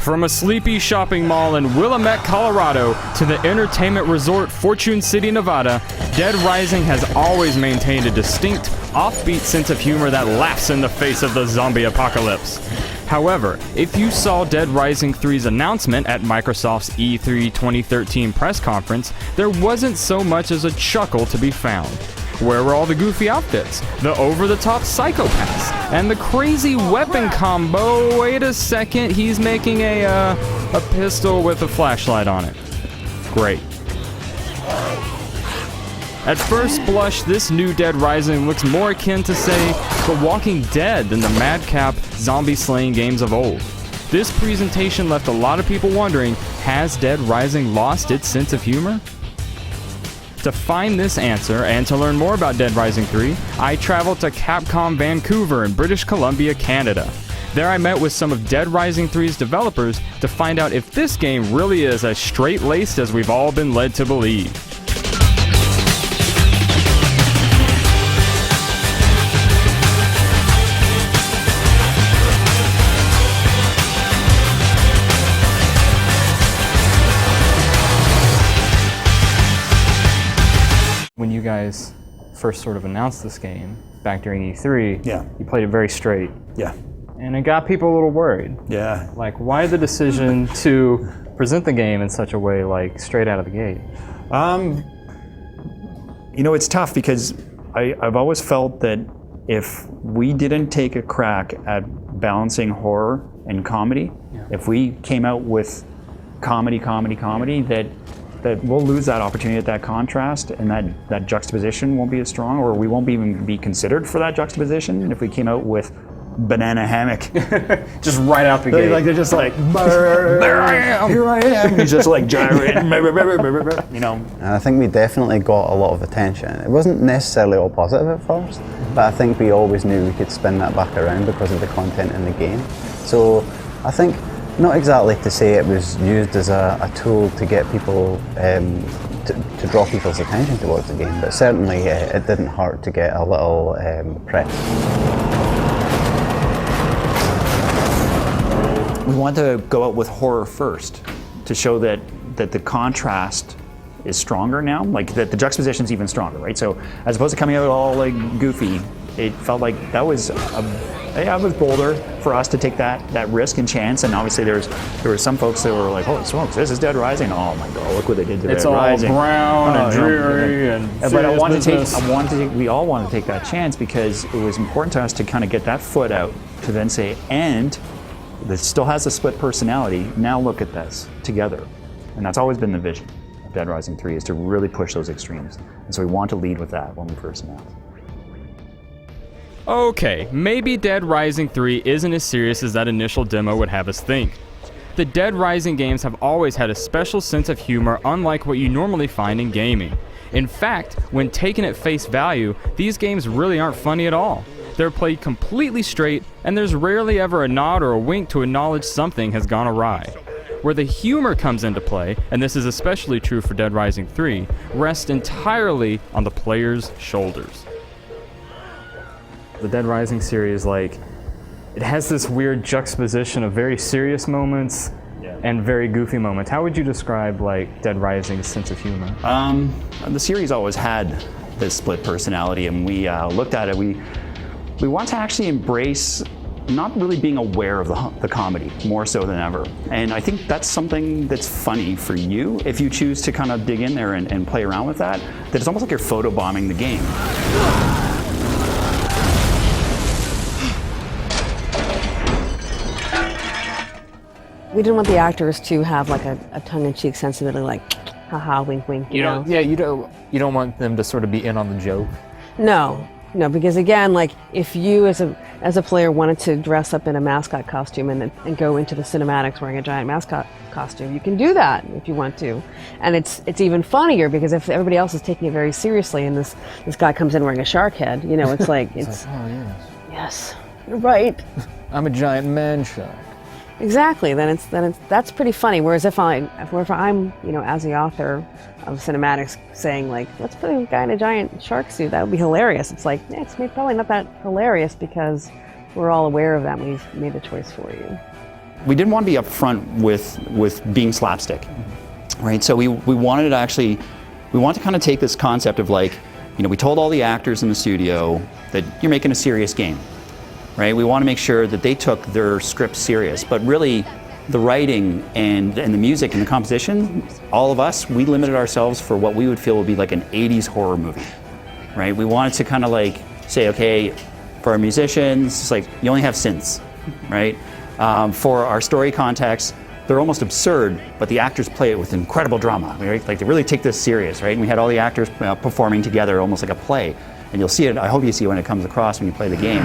From a sleepy shopping mall in Willamette, Colorado, to the entertainment resort Fortune City, Nevada, Dead Rising has always maintained a distinct, offbeat sense of humor that laughs in the face of the zombie apocalypse. However, if you saw Dead Rising 3's announcement at Microsoft's E3 2013 press conference, there wasn't so much as a chuckle to be found. Where were all the goofy outfits, the over-the-top psychopaths, and the crazy weapon combo? Wait a second, he's making a pistol with a flashlight on it. Great. At first blush, this new Dead Rising looks more akin to, say, The Walking Dead than the madcap, zombie-slaying games of old. This presentation left a lot of people wondering, has Dead Rising lost its sense of humor? To find this answer, and to learn more about Dead Rising 3, I traveled to Capcom Vancouver in British Columbia, Canada. There I met with some of Dead Rising 3's developers to find out if this game really is as straight-laced as we've all been led to believe. When you guys first sort of announced this game back during E3, you played it very straight. Yeah. And it got people a little worried. Yeah. Like, why the decision to present the game in such a way, like, straight out of the gate? You know, it's tough because I've always felt that if we didn't take a crack at balancing horror and comedy, if we came out with comedy, that we'll lose that opportunity at that contrast, and that juxtaposition won't be as strong, or we won't even be considered for that juxtaposition if we came out with banana hammock. Just right out the gate. Like they're just like, here I am. He's just like gyrating, you know. And I think we definitely got a lot of attention. It wasn't necessarily all positive at first, but I think we always knew we could spin that back around because of the content in the game. So I think, not exactly to say it was used as a tool to get people, to draw people's attention towards the game, but certainly it didn't hurt to get a little press. We want to go out with horror first to show that the contrast is stronger now, like that the juxtaposition is even stronger, right? So as opposed to coming out all like goofy, it felt like that was it was bolder for us to take that risk and chance. And obviously there were some folks that were like, holy smokes, this is Dead Rising. Oh my God, look what they did to Dead Rising. It's all brown and dreary but we all wanted to take that chance because it was important to us to kind of get that foot out to then say, and this still has a split personality. Now look at this together. And that's always been the vision of Dead Rising 3, is to really push those extremes. And so we want to lead with that when we first announced. Okay, maybe Dead Rising 3 isn't as serious as that initial demo would have us think. The Dead Rising games have always had a special sense of humor unlike what you normally find in gaming. In fact, when taken at face value, these games really aren't funny at all. They're played completely straight, and there's rarely ever a nod or a wink to acknowledge something has gone awry. Where the humor comes into play, and this is especially true for Dead Rising 3, rests entirely on the player's shoulders. The Dead Rising series, like, it has this weird juxtaposition of very serious moments and very goofy moments. How would you describe, like, Dead Rising's sense of humor? The series always had this split personality, and we looked at it. We want to actually embrace not really being aware of the comedy more so than ever. And I think that's something that's funny for you if you choose to kind of dig in there and play around with that. That it's almost like you're photobombing the game. We didn't want the actors to have like a tongue-in-cheek sensibility, like, haha, wink, wink. You know? Yeah, you don't want them to sort of be in on the joke. No, because again, like, if you as a player wanted to dress up in a mascot costume and go into the cinematics wearing a giant mascot costume, you can do that if you want to. And it's even funnier because if everybody else is taking it very seriously and this guy comes in wearing a shark head, you know, it's like it's like, oh yes, you're right. I'm a giant man shark. Exactly. That's pretty funny. Whereas if I'm, you know, as the author of cinematics saying like, let's put a guy in a giant shark suit, that would be hilarious. It's like, it's probably not that hilarious because we're all aware of that and we've made the choice for you. we didn't want to be upfront with being slapstick, right? So we wanted to actually, we want to kind of take this concept of like, you know, we told all the actors in the studio that you're making a serious game, right? We want to make sure that they took their script serious, but really the writing and the music and the composition, all of us, we limited ourselves for what we would feel would be like an 80s horror movie, right? We wanted to kind of like say, okay, for our musicians, it's like you only have synths, right? For our story context, they're almost absurd, but the actors play it with incredible drama, right? Like they really take this serious, right? And we had all the actors performing together almost like a play. And you'll see it, I hope you see when it comes across when you play the game.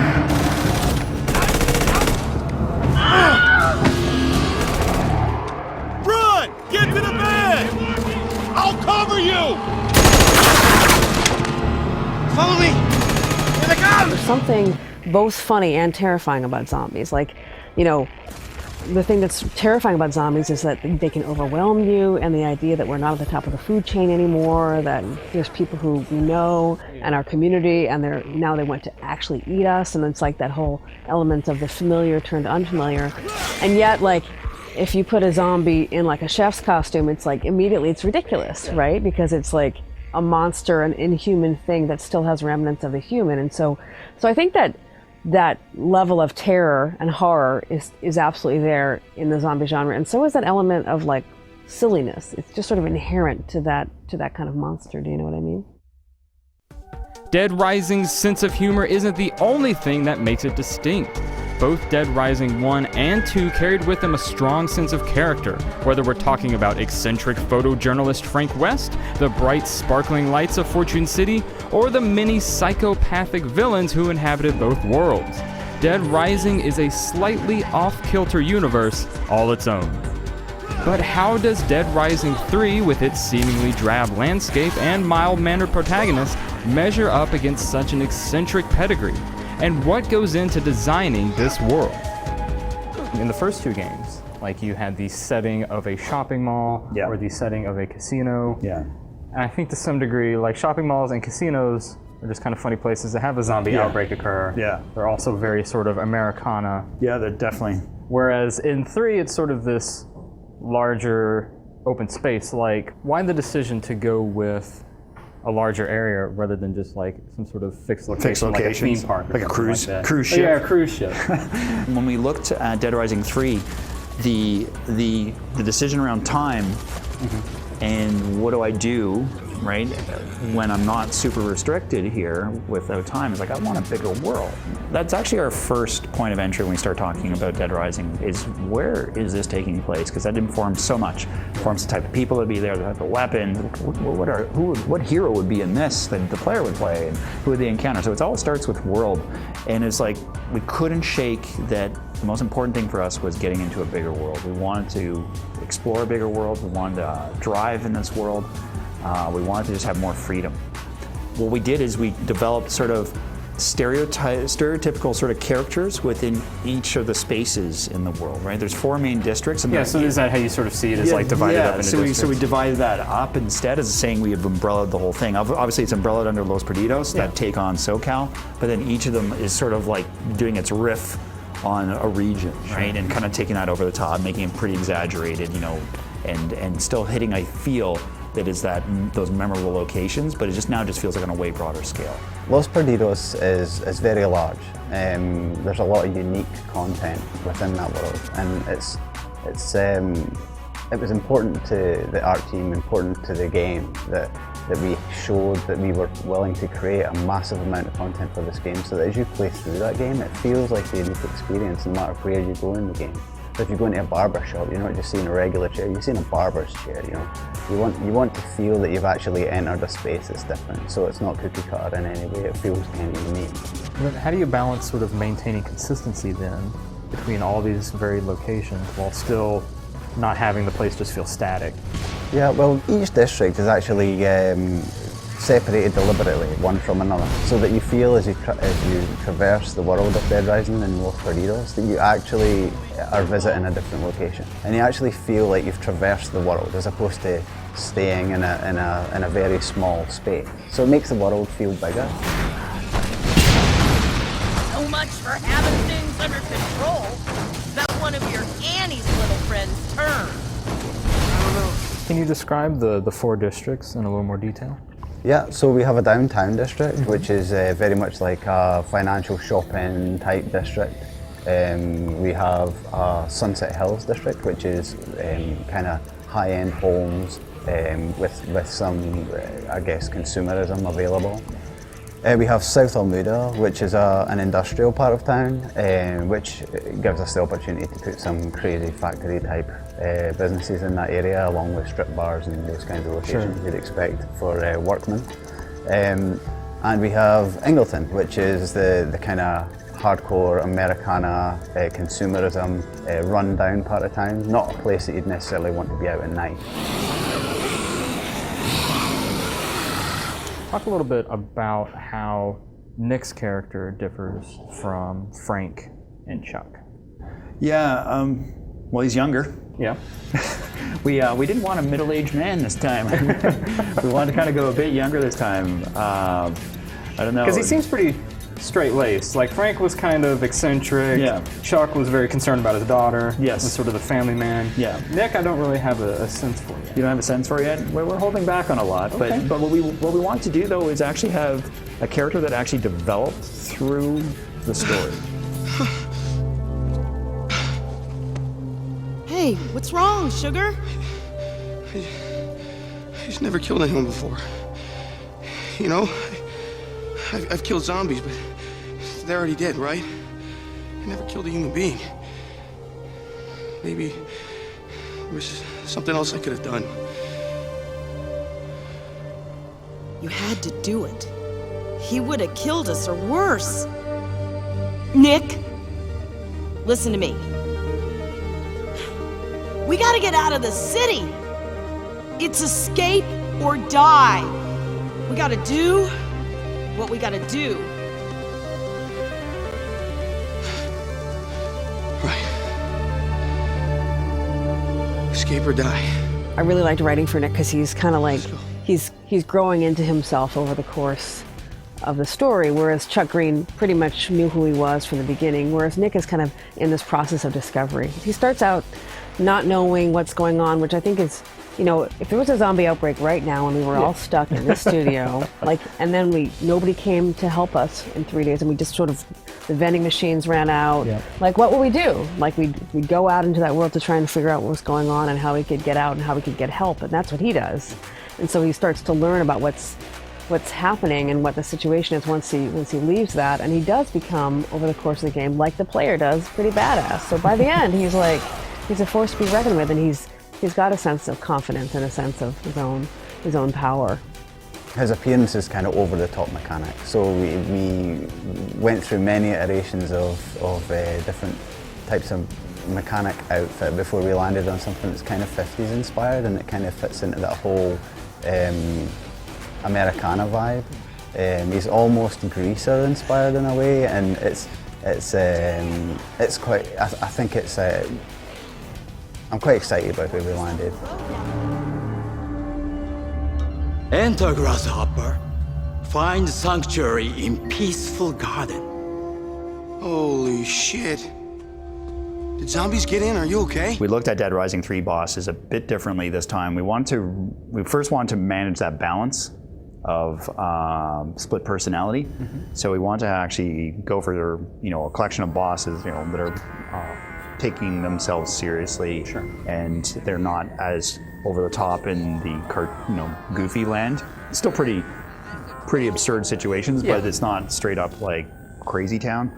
Run! Get to the bed! I'll cover you! Follow me! Here they come! There's something both funny and terrifying about zombies. Like, you know, the thing that's terrifying about zombies is that they can overwhelm you, and the idea that we're not at the top of the food chain anymore, that there's people who we know and our community, and now they want to actually eat us, and it's like that whole element of the familiar turned unfamiliar. And yet, like, if you put a zombie in like a chef's costume, it's like immediately it's ridiculous, right? Because it's like a monster, an inhuman thing that still has remnants of the human. And so I think that level of terror and horror is absolutely there in the zombie genre, and so is that element of like silliness. It's just sort of inherent to that kind of monster. Do you know what I mean? Dead Rising's sense of humor isn't the only thing that makes it distinct. Both Dead Rising 1 and 2 carried with them a strong sense of character, whether we're talking about eccentric photojournalist Frank West, the bright, sparkling lights of Fortune City, or the many psychopathic villains who inhabited both worlds. Dead Rising is a slightly off-kilter universe all its own. But how does Dead Rising 3, with its seemingly drab landscape and mild-mannered protagonist, measure up against such an eccentric pedigree? And what goes into designing this world? In the first two games, like you had the setting of a shopping mall or the setting of a casino. Yeah. And I think to some degree, like shopping malls and casinos are just kind of funny places to have a zombie outbreak occur. Yeah. They're also very sort of Americana. Yeah, they're definitely. Whereas in 3, it's sort of this larger open space. Like, why the decision to go with a larger area rather than just like some sort of fixed location, like a theme park, like a cruise ship. Yeah, a cruise ship. When we looked at Dead Rising 3, the decision around time and what do I do, right, when I'm not super restricted here without time, is like, I want a bigger world. That's actually our first point of entry when we start talking about Dead Rising, is where is this taking place? Because that informs so much. It informs the type of people that would be there, the type of weapon, what hero would be in this that the player would play, and who would they encounter. So it all starts with world, and it's like, we couldn't shake that. The most important thing for us was getting into a bigger world. We wanted to explore a bigger world. We wanted to drive in this world. We wanted to just have more freedom. What we did is we developed sort of stereotypical sort of characters within each of the spaces in the world, right? There's 4 main districts. And So is that how you sort of see it, as like divided up into districts? So we divided that up instead, as saying we have umbrellaed the whole thing. Obviously it's umbrellaed under Los Perdidos that take on SoCal, but then each of them is sort of like doing its riff on a region, right? And kind of taking that over the top, making it pretty exaggerated, you know, and still hitting a feel that is those memorable locations, but it just now feels like on a way broader scale. Los Perdidos is very large. There's a lot of unique content within that world, and it was important to the art team, important to the game that we showed that we were willing to create a massive amount of content for this game, so that as you play through that game, it feels like a unique experience no matter where you go in the game. So if you go into a barber shop, you're not just seeing a regular chair, you're seeing a barber's chair, you know. You want to feel that you've actually entered a space that's different, so it's not cookie cutter in any way, it feels kind of unique. How do you balance sort of maintaining consistency then between all these varied locations while still not having the place just feel static? Yeah, well, each district is actually separated deliberately, one from another, so that you feel as you traverse the world of Dead Rising and Los Perdidos that you actually are visiting a different location, and you actually feel like you've traversed the world as opposed to staying in a very small space. So it makes the world feel bigger. So much for having things under control. That one of your Annie's little friends' turn. Can you describe the 4 districts in a little more detail? Yeah, so we have a downtown district, which is very much like a financial shopping type district. We have a Sunset Hills district, which is kind of high-end homes with some, I guess, consumerism available. We have South Almuda, which is an industrial part of town, which gives us the opportunity to put some crazy factory type businesses in that area, along with strip bars and those kinds of locations you'd expect for workmen. And we have Ingleton, which is the kind of hardcore Americana consumerism run down part of town, not a place that you'd necessarily want to be out at night. Talk a little bit about how Nick's character differs from Frank and Chuck. Yeah, well, he's younger. Yeah. We didn't want a middle-aged man this time. We wanted to kind of go a bit younger this time. I don't know. Because he seems pretty straight-laced. Like, Frank was kind of eccentric. Yeah. Chuck was very concerned about his daughter. Yes. Was sort of the family man. Yeah. Nick, I don't really have a sense for yet. You don't have a sense for it yet? We're holding back on a lot, Okay. but what we want to do though is actually have a character that actually developed through the story. Hey, what's wrong, Sugar? He's never killed anyone before. You know, I've killed zombies, but they're already dead, right? I never killed a human being. Maybe there was something else I could have done. You had to do it. He would have killed us or worse. Nick, listen to me. We gotta get out of the city. It's escape or die. We gotta do what we gotta do. Right. Escape or die. I really liked writing for Nick because he's kind of like, he's growing into himself over the course of the story, whereas Chuck Green pretty much knew who he was from the beginning, whereas Nick is kind of in this process of discovery. He starts out not knowing what's going on, which I think is, you know, if there was a zombie outbreak right now and we were all stuck in this studio, like, and then nobody came to help us in 3 days and we just sort of, the vending machines ran out, like, what would we do? Like, we'd go out into that world to try and figure out what was going on and how we could get out and how we could get help, and that's what he does. And so he starts to learn about what's happening and what the situation is once he leaves that, and he does become, over the course of the game, like the player does, pretty badass. So by the end, he's like, he's a force to be reckoned with, and he's got a sense of confidence and a sense of his own power. His appearance is kind of over-the-top mechanic, so we went through many iterations of different types of mechanic outfit before we landed on something that's kind of 50s inspired, and it kind of fits into that whole Americana vibe. He's almost greaser inspired in a way, and it's quite. I think it's. I'm quite excited about where we landed. Enter, grasshopper. Find sanctuary in peaceful garden. Holy shit. Did zombies get in? Are you okay? We looked at Dead Rising 3 bosses a bit differently this time. We first wanted to manage that balance of split personality. So we want to actually go for a collection of bosses that are taking themselves seriously, and they're not as over the top in the goofy land. It's still pretty absurd situations, but it's not straight up like Crazy Town.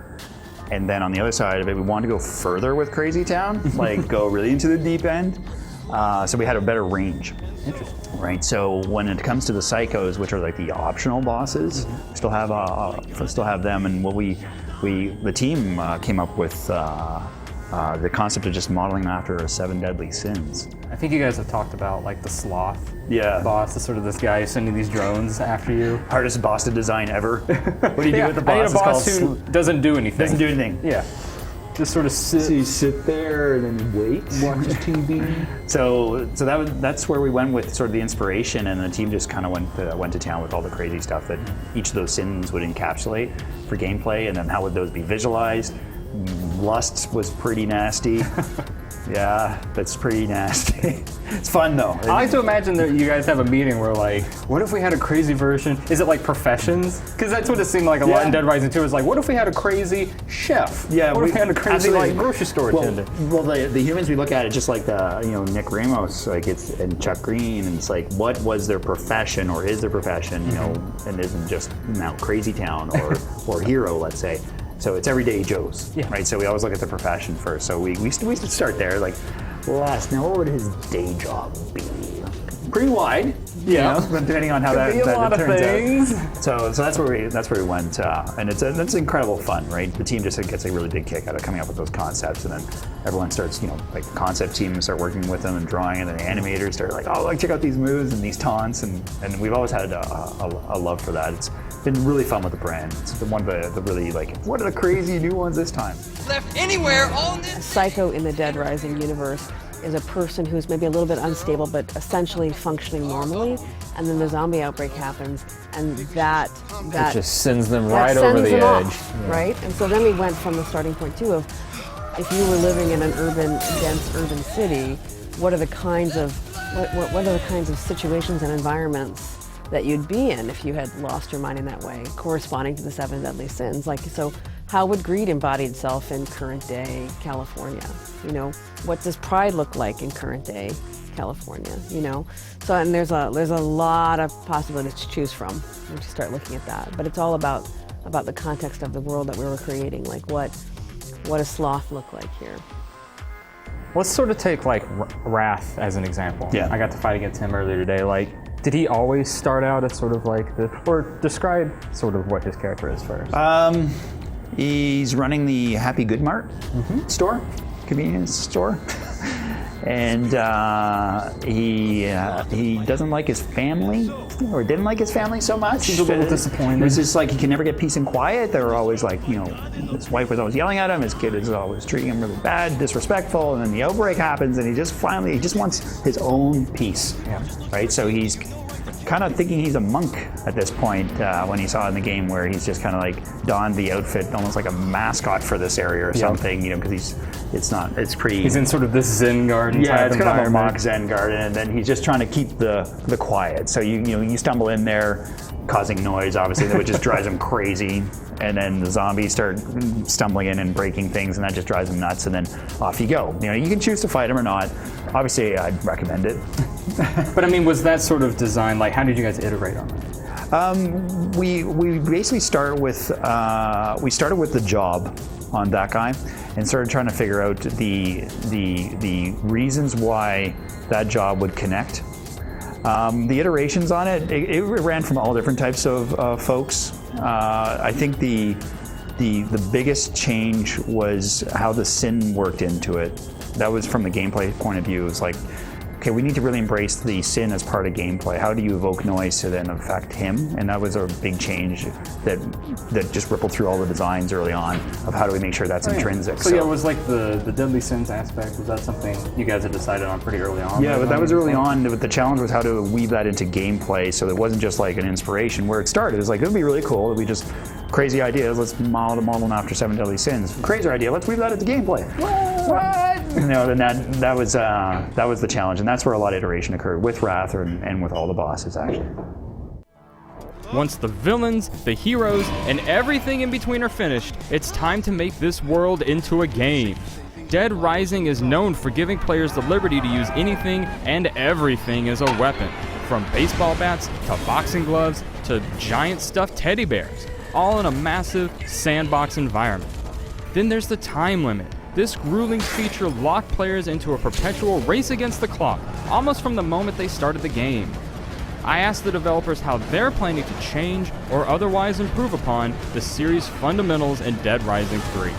And then on the other side of it, we want to go further with Crazy Town, like go really into the deep end. So we had a better range. Interesting. Right. So when it comes to the psychos, which are like the optional bosses, still have them. And what the team came up with the concept of just modeling after 7 deadly sins. I think you guys have talked about like the sloth boss, the sort of this guy who's sending these drones after you. Hardest boss to design ever. What do you do with the boss? I need a boss who doesn't do anything. Doesn't do anything. Yeah. Just sort of sit. So you sit there and then wait, watch TV. So that's where we went with sort of the inspiration, and the team just kind of went to town with all the crazy stuff that each of those sins would encapsulate for gameplay, and then how would those be visualized. Lust was pretty nasty. Yeah, that's pretty nasty. It's fun though. I like to imagine that you guys have a meeting where like, what if we had a crazy version? Is it like professions? Because that's what it seemed like a lot in Dead Rising 2. It was like, what if we had a crazy chef? Yeah, what if we had a crazy like grocery store attendant? Well, the humans, we look at it just like the Nick Ramos, like and Chuck Green, and it's like, what was their profession or is their profession? And isn't just Mount Crazy Town or Hero, let's say. So it's everyday Joes, right? So we always look at the profession first. So we used to start there, like, now what would his day job be? Pretty wide, depending on how that turns out. So that's where we went, and that's incredible fun, right? The team just gets a really big kick out of coming up with those concepts, and then everyone starts, like the concept team start working with them and drawing, and then the animators start like, oh, like check out these moves and these taunts, and we've always had a love for that. It's been really fun with the brand. It's been one of the really like, what are the crazy new ones this time? Left anywhere on this. Psycho in the Dead Rising universe is a person who's maybe a little bit unstable, but essentially functioning normally, and then the zombie outbreak happens, and that it just sends them right over the edge, right? And so then we went from the starting point too of, if you were living in an dense urban city, what are the kinds of situations and environments that you'd be in if you had lost your mind in that way, corresponding to the 7 deadly sins? Like, so how would greed embody itself in current day California? What does pride look like in current day California? So, and there's a lot of possibilities to choose from when you start looking at that. But it's all about the context of the world that we were creating. Like, what does sloth look like here? Let's sort of take like Wrath as an example. Yeah. I got to fight against him earlier today. Like, did he always start out as sort of like or describe sort of what his character is first? He's running the Happy Good Mart store, convenience store, and he doesn't like his family, or didn't like his family so much. He's a little disappointed. It's just like he can never get peace and quiet. They were always like, his wife was always yelling at him. His kid is always treating him really bad, disrespectful, and then the outbreak happens, and he just wants his own peace. Yeah. Right. So he's kind of thinking he's a monk at this point when he saw in the game where he's just kind of like donned the outfit almost like a mascot for this area or something, because it's pretty. He's in sort of this Zen garden type it's kind of a environment. mock Zen garden, and then he's just trying to keep the quiet. So you stumble in there, causing noise, obviously, which just drives him crazy. And then the zombies start stumbling in and breaking things, and that just drives him nuts. And then off you go. You can choose to fight him or not. Obviously, I'd recommend it. But I mean, was that sort of design, like, how did you guys iterate on that? We basically started with the job on that guy, and started trying to figure out the reasons why that job would connect. The iterations on it ran from all different types of folks. I think the biggest change was how the sin worked into it. That was from the gameplay point of view. It was like, okay, we need to really embrace the sin as part of gameplay. How do you evoke noise to then affect him? And that was a big change that just rippled through all the designs early on of how do we make sure that's intrinsic. So yeah, it was like the deadly sins aspect. Was that something you guys had decided on pretty early on? Yeah, but that was early on. The challenge was how to weave that into gameplay, so it wasn't just like an inspiration. Where it started, it was like, it would be really cool if we just, crazy idea, let's model them after 7 deadly sins. Crazy idea, let's weave that into gameplay. What? Then that was the challenge, and that's where a lot of iteration occurred with Wrath and with all the bosses, actually. Once the villains, the heroes, and everything in between are finished, it's time to make this world into a game. Dead Rising is known for giving players the liberty to use anything and everything as a weapon, from baseball bats to boxing gloves to giant stuffed teddy bears, all in a massive sandbox environment. Then there's the time limit. This grueling feature locked players into a perpetual race against the clock, almost from the moment they started the game. I asked the developers how they're planning to change or otherwise improve upon the series' fundamentals in Dead Rising 3.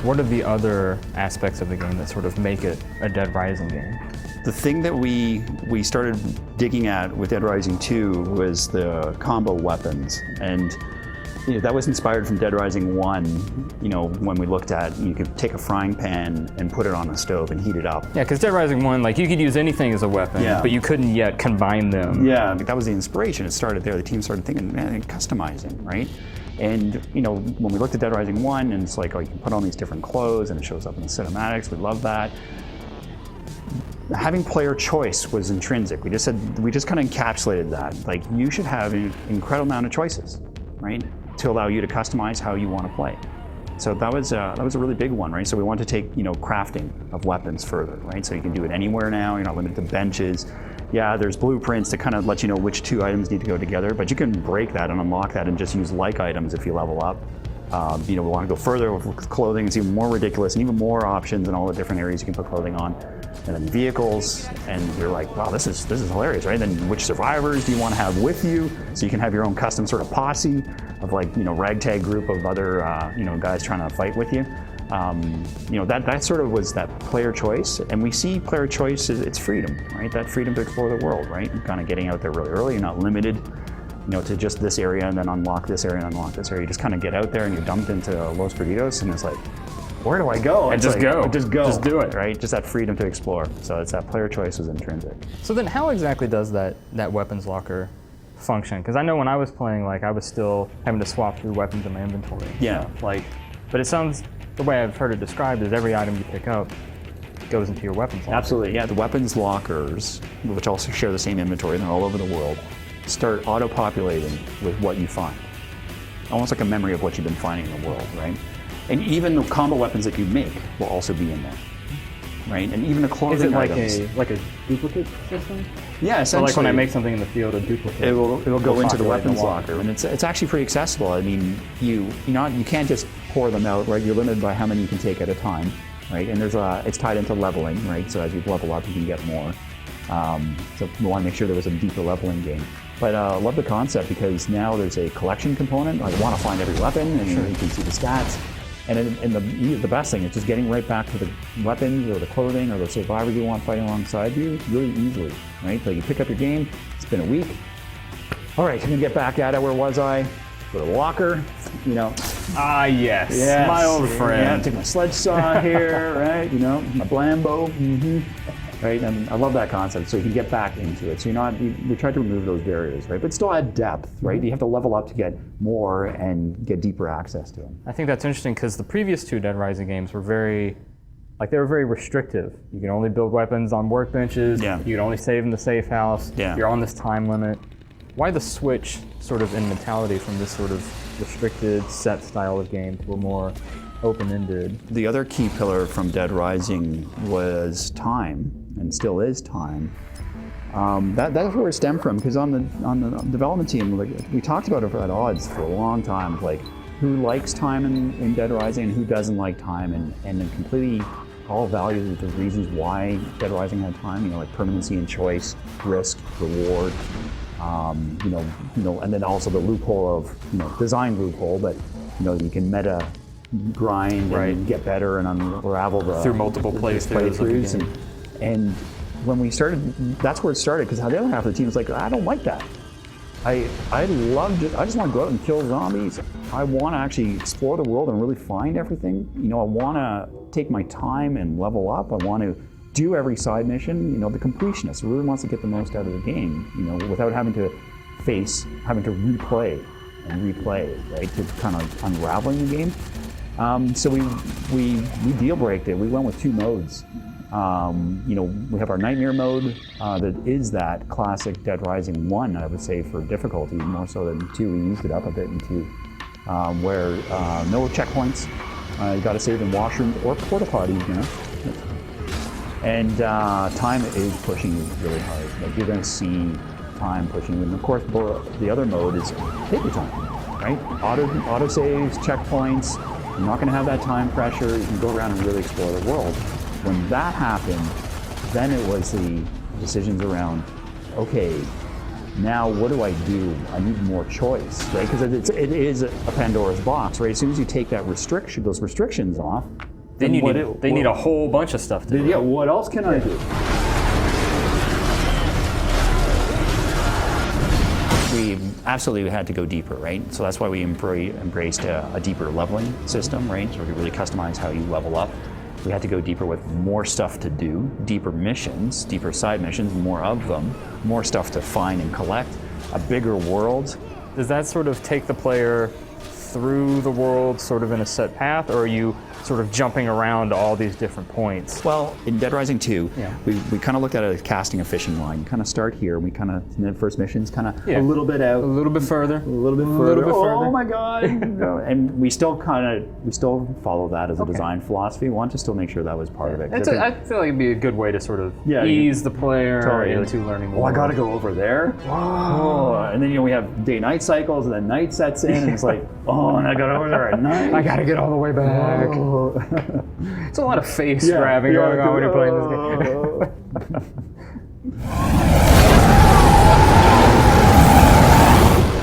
What are the other aspects of the game that sort of make it a Dead Rising game? The thing that we started digging at with Dead Rising 2 was the combo weapons, and that was inspired from Dead Rising 1, when we looked at, you could take a frying pan and put it on a stove and heat it up. Yeah, because Dead Rising 1, like, you could use anything as a weapon, but you couldn't yet combine them. Yeah, that was the inspiration. It started there. The team started thinking, man, customizing, right? And when we looked at Dead Rising 1, and it's like, oh, you can put on these different clothes, and it shows up in the cinematics. We love that. Having player choice was intrinsic. We just kind of encapsulated that. Like, you should have an incredible amount of choices, right, to allow you to customize how you want to play. So that was a really big one, right? So we want to take crafting of weapons further, right? So you can do it anywhere now. You're not limited to benches. Yeah, there's blueprints to kind of let you know which two items need to go together, but you can break that and unlock that and just use like items if you level up. We want to go further with clothing. It's even more ridiculous and even more options in all the different areas you can put clothing on. And then vehicles, and you're like, wow, this is hilarious, right? Then which survivors do you want to have with you? So you can have your own custom sort of posse of ragtag group of other guys trying to fight with you. That sort of was that player choice, and we see player choice as it's freedom, right? That freedom to explore the world, right? You're kind of getting out there really early. You're not limited, to just this area and then unlock this area and unlock this area. You just kind of get out there and you're dumped into Los Perdidos, and it's like, where do I go? And just go. Just go. Just do it. Right? Just that freedom to explore. So it's that player choice is intrinsic. So then how exactly does that weapons locker function? Because I know when I was playing, I was still having to swap through weapons in my inventory. Yeah. But it sounds, the way I've heard it described is every item you pick up goes into your weapons locker. Absolutely, yeah. The weapons lockers, which also share the same inventory, they're all over the world, start auto-populating with what you find. Almost like a memory of what you've been finding in the world, right? And even the combo weapons that you make will also be in there, right? And even the clothing Is it items. like a duplicate system? Yeah, essentially. So like when I make something in the field, a duplicate. It'll go into the weapons locker, and it's actually pretty accessible. I mean, you can't just pour them out, right? You're limited by how many you can take at a time, right? And it's tied into leveling, right? So as you level up, you can get more. So we want to make sure there was a deeper leveling game. But I love the concept because now there's a collection component. I want to find every weapon, and you can see the stats. And the best thing is just getting right back to the weapons or the clothing or the survivors you want fighting alongside you really easily, right? So you pick up your game, it's been a week. All right, I'm gonna get back at it. Where was I? Go to the locker, Ah, yes. My old friend. Yeah, take my sledge saw here, right? My Blambo. Right, and I love that concept. So you can get back into it. So we try to remove those barriers, right? But still add depth, right? You have to level up to get more and get deeper access to them. I think that's interesting because the previous two Dead Rising games were very restrictive. You can only build weapons on workbenches. Yeah. You can only save in the safe house. Yeah. You're on this time limit. Why the switch sort of in mentality from this sort of restricted set style of game to a more open-ended? The other key pillar from Dead Rising was time, and still is time. That's where it stemmed from, because on the development team, we talked about it at odds for a long time, who likes time in Dead Rising and who doesn't like time, and then completely all values the reasons why Dead Rising had time, like permanency and choice, risk, reward, and then also the loophole of, design loophole, but you can meta grind and get better and unravel through multiple playthroughs. And when we started, that's where it started, because the other half of the team was like, I don't like that. I just want to go out and kill zombies. I want to actually explore the world and really find everything. I want to take my time and level up. I want to do every side mission. The completionist really wants to get the most out of the game, without having to replay, right, to kind of unraveling the game. So we deal braked it. We went with two modes. We have our Nightmare mode that is that classic Dead Rising 1, I would say, for difficulty, more so than 2. We used it up a bit in 2, where no checkpoints. You got to save in washrooms or porta potties, And time is pushing you really hard. You're going to see time pushing you. And of course, the other mode is take your time, right? Auto saves, checkpoints. You're not going to have that time pressure. You can go around and really explore the world. When that happened, then it was the decisions around, okay, now what do I do? I need more choice, right? Because it is a Pandora's box, right? As soon as you take those restrictions off, then they need a whole bunch of stuff to do. Yeah, what else can I do? We absolutely had to go deeper, right? So that's why we embraced a deeper leveling system, right? So we really customize how you level up. We had to go deeper with more stuff to do, deeper missions, deeper side missions, more of them, more stuff to find and collect, a bigger world. Does that sort of take the player through the world sort of in a set path, or are you sort of jumping around to all these different points? Well, in Dead Rising 2, we kind of looked at it as casting a fishing line. Kind of start here, we kind of, in the first mission's kind of a little bit out. A little bit further. A little bit further. Oh my God. And we still follow that as a design philosophy. We want to still make sure that was part of it. I feel like it'd be a good way to sort of ease the player into learning more. Oh, I got to go over there. Whoa. And then we have day-night cycles, and then night sets in, and it's like, oh, and I got over there at night. I got to get all the way back. It's a lot of face grabbing going on when you're playing this game.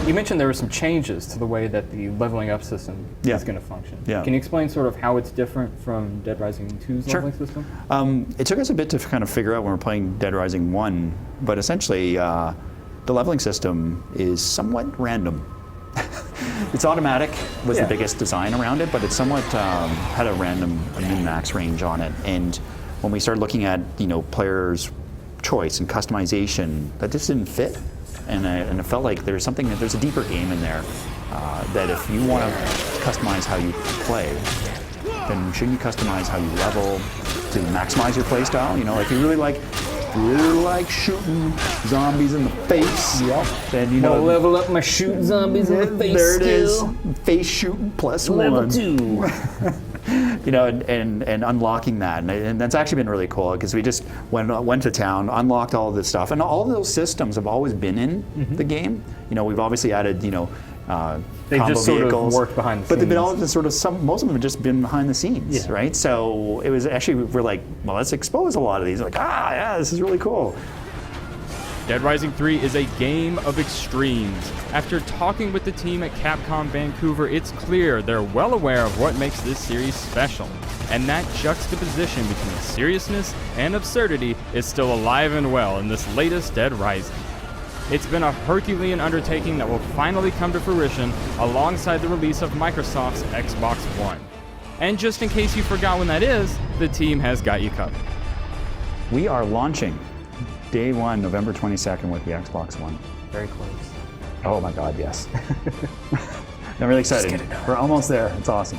You mentioned there were some changes to the way that the leveling up system is going to function. Can you explain sort of how it's different from Dead Rising 2's leveling system? It took us a bit to kind of figure out when we're playing Dead Rising 1, but essentially the leveling system is somewhat random. It's automatic was the biggest design around it, but it somewhat had a random min-max range on it. And when we started looking at players' choice and customization, that just didn't fit. And it felt like there's a deeper game in there that if you want to customize how you play, then shouldn't you customize how you level to maximize your play style? If you really like shooting zombies in the face, then level up my shoot zombies in the face. There it is, face shooting plus level 1. And unlocking that, and that's actually been really cool because we just went to town, unlocked all of this stuff, and all of those systems have always been in the game. We've obviously added they combo just sort vehicles, of worked behind the scenes. But they've been all just sort of most of them have just been behind the scenes, right? So it was actually, we're like, well, let's expose a lot of these. Like, this is really cool. Dead Rising 3 is a game of extremes. After talking with the team at Capcom Vancouver, it's clear they're well aware of what makes this series special. And that juxtaposition between seriousness and absurdity is still alive and well in this latest Dead Rising. It's been a Herculean undertaking that will finally come to fruition alongside the release of Microsoft's Xbox One. And just in case you forgot when that is, the team has got you covered. We are launching Day 1, November 22nd with the Xbox One. Very close. Oh my God, yes. I'm really excited. We're almost there. It's awesome.